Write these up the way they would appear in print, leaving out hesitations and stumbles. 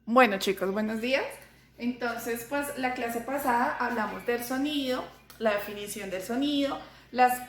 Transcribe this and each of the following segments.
Bueno chicos, buenos días. Entonces, pues la clase pasada hablamos del sonido, la definición del sonido, las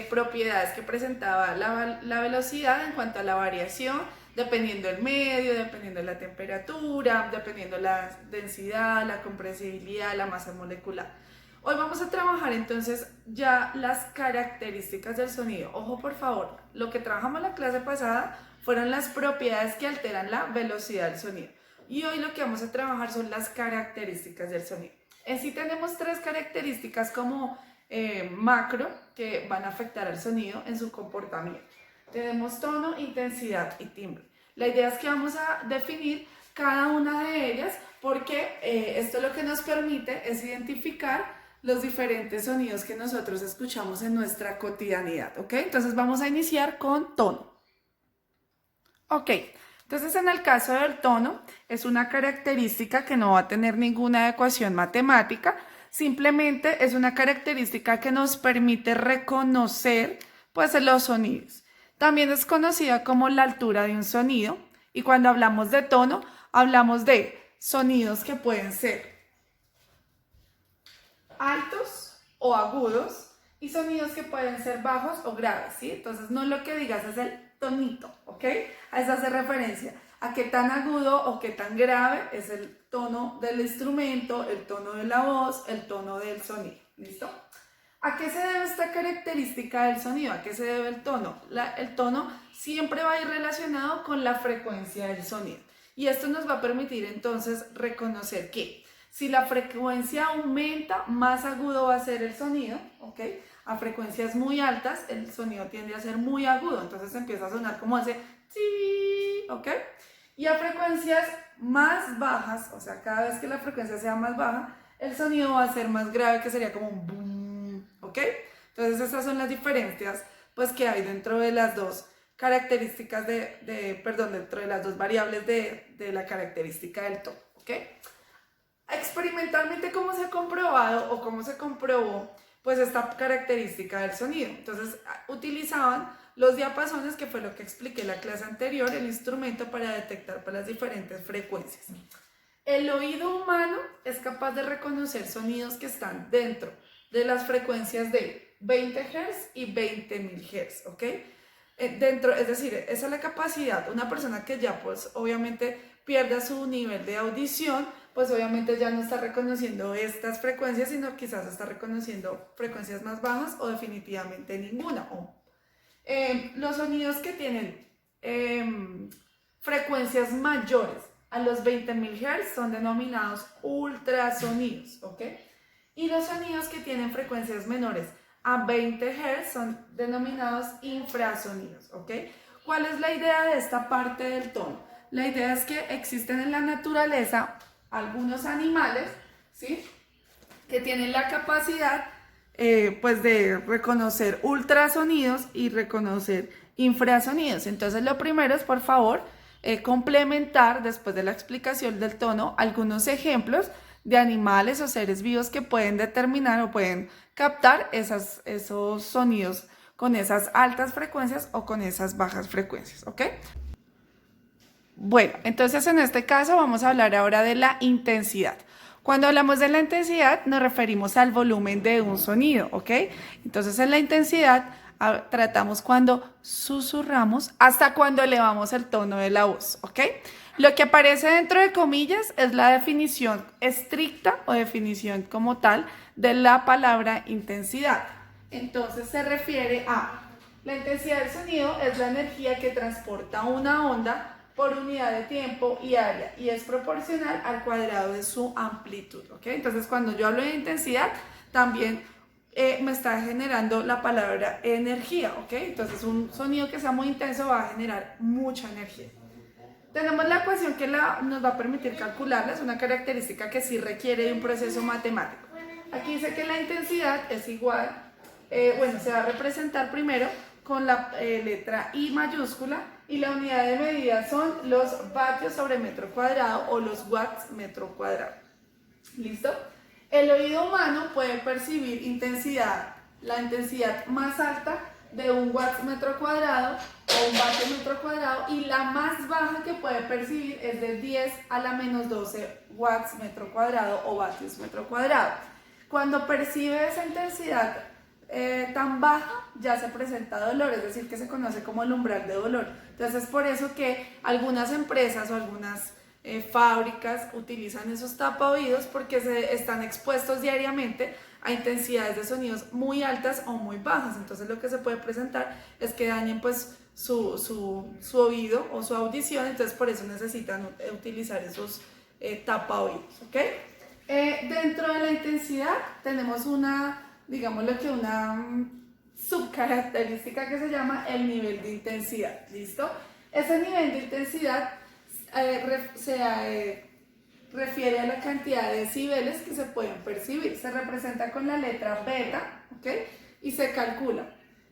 propiedades que presentaba la velocidad en cuanto a la variación, dependiendo del medio, dependiendo de la temperatura, dependiendo de la densidad, la compresibilidad, la masa molecular. Hoy vamos a trabajar entonces ya las características del sonido. Ojo por favor, lo que trabajamos en la clase pasada fueron las propiedades que alteran la velocidad del sonido. Y hoy lo que vamos a trabajar son las características del sonido. En sí tenemos tres características como macro que van a afectar al sonido en su comportamiento. Tenemos tono, intensidad y timbre. La idea es que vamos a definir cada una de ellas porque esto lo que nos permite es identificar los diferentes sonidos que nosotros escuchamos en nuestra cotidianidad, ¿ok? Entonces vamos a iniciar con tono. Ok, entonces en el caso del tono es una característica que no va a tener ninguna ecuación matemática, simplemente es una característica que nos permite reconocer pues los sonidos. También es conocida como la altura de un sonido y cuando hablamos de tono hablamos de sonidos que pueden ser altos o agudos y sonidos que pueden ser bajos o graves, ¿sí? Entonces no lo que digas es el tonito, ¿ok? A eso hace referencia a qué tan agudo o qué tan grave es el tono del instrumento, el tono de la voz, el tono del sonido, ¿listo? ¿A qué se debe esta característica del sonido? ¿A qué se debe el tono? El tono siempre va a ir relacionado con la frecuencia del sonido y esto nos va a permitir entonces reconocer que si la frecuencia aumenta, más agudo va a ser el sonido, ¿ok? A frecuencias muy altas, el sonido tiende a ser muy agudo, entonces empieza a sonar como ese ti, ¿ok? Y a frecuencias más bajas, o sea, cada vez que la frecuencia sea más baja, el sonido va a ser más grave, que sería como un boom, ¿ok? Entonces esas son las diferencias, pues, que hay dentro de las dos características dentro de las dos variables de la característica del tono, ¿ok? Experimentalmente, ¿cómo se ha comprobado o cómo se comprobó pues esta característica del sonido? Entonces utilizaban los diapasones, que fue lo que expliqué en la clase anterior, el instrumento para detectar pues, las diferentes frecuencias. El oído humano es capaz de reconocer sonidos que están dentro de las frecuencias de 20 Hz y 20.000 Hz, ¿ok? Dentro, es decir, esa es la capacidad. Una persona que ya pues obviamente pierda su nivel de audición, pues obviamente ya no está reconociendo estas frecuencias, sino quizás está reconociendo frecuencias más bajas o definitivamente ninguna. Los sonidos que tienen frecuencias mayores a los 20.000 Hz son denominados ultrasonidos, ¿ok? Y los sonidos que tienen frecuencias menores a 20 Hz son denominados infrasonidos, ¿ok? ¿Cuál es la idea de esta parte del tono? La idea es que existen en la naturaleza algunos animales, ¿sí? Que tienen la capacidad pues de reconocer ultrasonidos y reconocer infrasonidos. Entonces lo primero es, por favor, complementar después de la explicación del tono algunos ejemplos de animales o seres vivos que pueden determinar o pueden captar esos sonidos con esas altas frecuencias o con esas bajas frecuencias, ¿ok? Bueno, entonces en este caso vamos a hablar ahora de la intensidad. Cuando hablamos de la intensidad nos referimos al volumen de un sonido, ¿ok? Entonces en la intensidad tratamos cuando susurramos hasta cuando elevamos el tono de la voz, ¿ok? Lo que aparece dentro de comillas es la definición estricta o definición como tal de la palabra intensidad. Entonces se refiere a la intensidad del sonido es la energía que transporta una onda por unidad de tiempo y área y es proporcional al cuadrado de su amplitud, ¿ok? Entonces cuando yo hablo de intensidad también me está generando la palabra energía, ¿ok? Entonces un sonido que sea muy intenso va a generar mucha energía. Tenemos la ecuación que nos va a permitir calcularla, es una característica que sí requiere de un proceso matemático. Aquí dice que la intensidad es igual, se va a representar primero con la letra I mayúscula y la unidad de medida son los vatios sobre metro cuadrado o los watts metro cuadrado. ¿Listo? El oído humano puede percibir intensidad, la intensidad más alta de 1 watts metro cuadrado o 1 vatio metro cuadrado, y la más baja que puede percibir es de 10 a la menos 12 watts metro cuadrado o vatios metro cuadrado. Cuando percibe esa intensidad tan baja, ya se presenta dolor, es decir, que se conoce como el umbral de dolor. Entonces es por eso que algunas empresas o algunas fábricas utilizan esos tapaoídos, porque están expuestos diariamente a intensidades de sonidos muy altas o muy bajas. Entonces lo que se puede presentar es que dañen pues su oído o su audición. Entonces por eso necesitan utilizar esos tapaoídos, ¿ok? Dentro de la intensidad tenemos digámoslo que una subcaracterística que se llama el nivel de intensidad, ¿listo? Ese nivel de intensidad se refiere a la cantidad de decibeles que se pueden percibir. Se representa con la letra beta, ¿ok? Y se calcula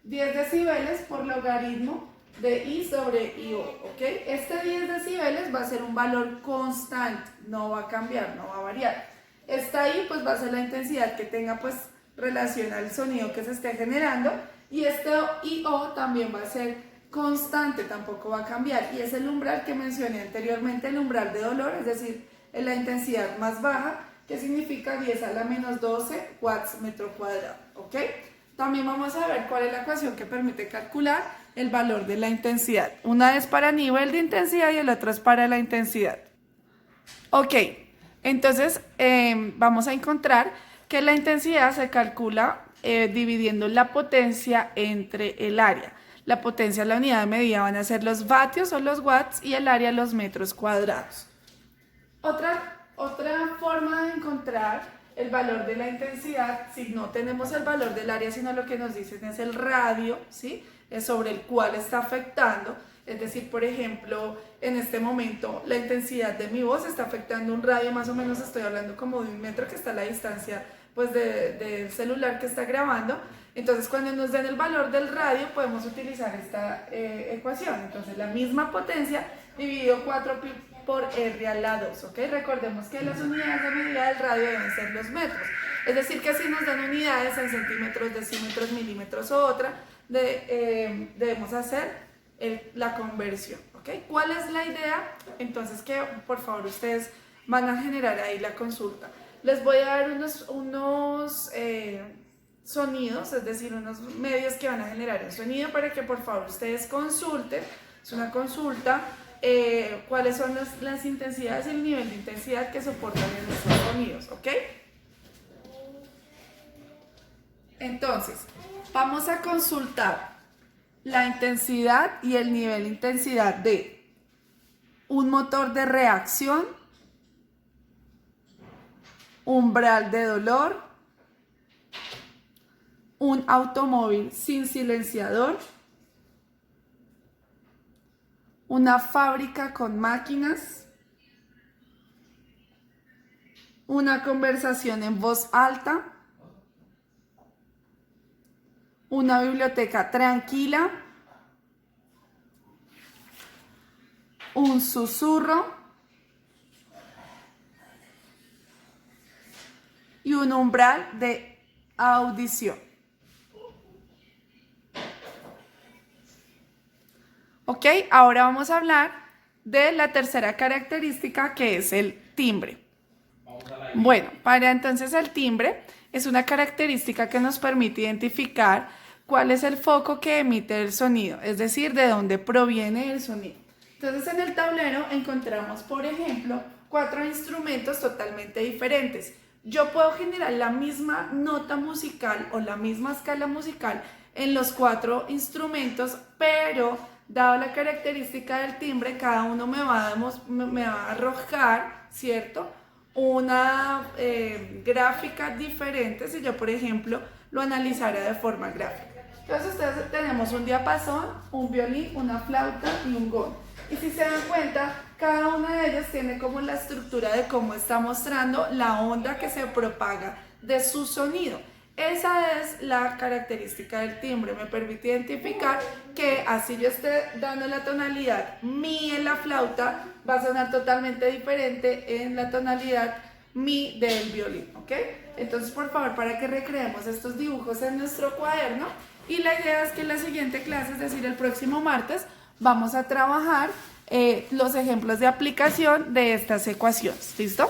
10 decibeles por logaritmo de I sobre IO, ¿ok? Este 10 decibeles va a ser un valor constante, no va a cambiar, no va a variar. Esta I pues va a ser la intensidad que tenga pues relación al sonido que se esté generando, y este IO también va a ser constante, tampoco va a cambiar, y es el umbral que mencioné anteriormente, el umbral de dolor, es decir, en la intensidad más baja, que significa 10 a la menos 12 watts metro cuadrado, ¿ok? También vamos a ver cuál es la ecuación que permite calcular el valor de la intensidad. Una es para nivel de intensidad y el otro es para la intensidad. Ok, entonces vamos a encontrar que la intensidad se calcula dividiendo la potencia entre el área. La potencia, la unidad de medida, van a ser los vatios o los watts, y el área los metros cuadrados. Otra forma de encontrar el valor de la intensidad, si no tenemos el valor del área, sino lo que nos dicen es el radio, ¿sí? Es sobre el cual está afectando. Es decir, por ejemplo, en este momento la intensidad de mi voz está afectando un radio, más o menos estoy hablando como de 1 metro, que está a la distancia pues del celular que está grabando. Entonces cuando nos den el valor del radio podemos utilizar esta ecuación. Entonces la misma potencia dividido 4 pi por R a la 2, ¿ok? Recordemos que las unidades de medida del radio deben ser los metros. Es decir, que si nos dan unidades en centímetros, decímetros, milímetros o otra, debemos hacer la conversión, ¿ok? ¿Cuál es la idea? Entonces que por favor ustedes van a generar ahí la consulta. Les voy a dar unos sonidos, es decir, unos medios que van a generar un sonido para que por favor ustedes consulten. Es una consulta, cuáles son las intensidades y el nivel de intensidad que soportan en estos sonidos, ¿ok? Entonces, vamos a consultar la intensidad y el nivel de intensidad de un motor de reacción, umbral de dolor, un automóvil sin silenciador, una fábrica con máquinas, una conversación en voz alta, una biblioteca tranquila, un susurro y un umbral de audición. Ok, ahora vamos a hablar de la tercera característica, que es el timbre. Bueno, para entonces el timbre es una característica que nos permite identificar cuál es el foco que emite el sonido, es decir, de dónde proviene el sonido. Entonces en el tablero encontramos, por ejemplo, 4 instrumentos totalmente diferentes. Yo puedo generar la misma nota musical o la misma escala musical en los 4 instrumentos, pero dado la característica del timbre, cada uno me va a arrojar, ¿cierto?, una gráfica diferente si yo, por ejemplo, lo analizara de forma gráfica. Entonces ustedes tenemos un diapasón, un violín, una flauta y un gong. Y si se dan cuenta, cada una de ellas tiene como la estructura de cómo está mostrando la onda que se propaga de su sonido. Esa es la característica del timbre, me permite identificar que así yo esté dando la tonalidad mi en la flauta, va a sonar totalmente diferente en la tonalidad mi del violín, ¿ok? Entonces, por favor, para que recreemos estos dibujos en nuestro cuaderno, Y la idea es que en la siguiente clase, es decir, el próximo martes, vamos a trabajar los ejemplos de aplicación de estas ecuaciones. ¿Listo?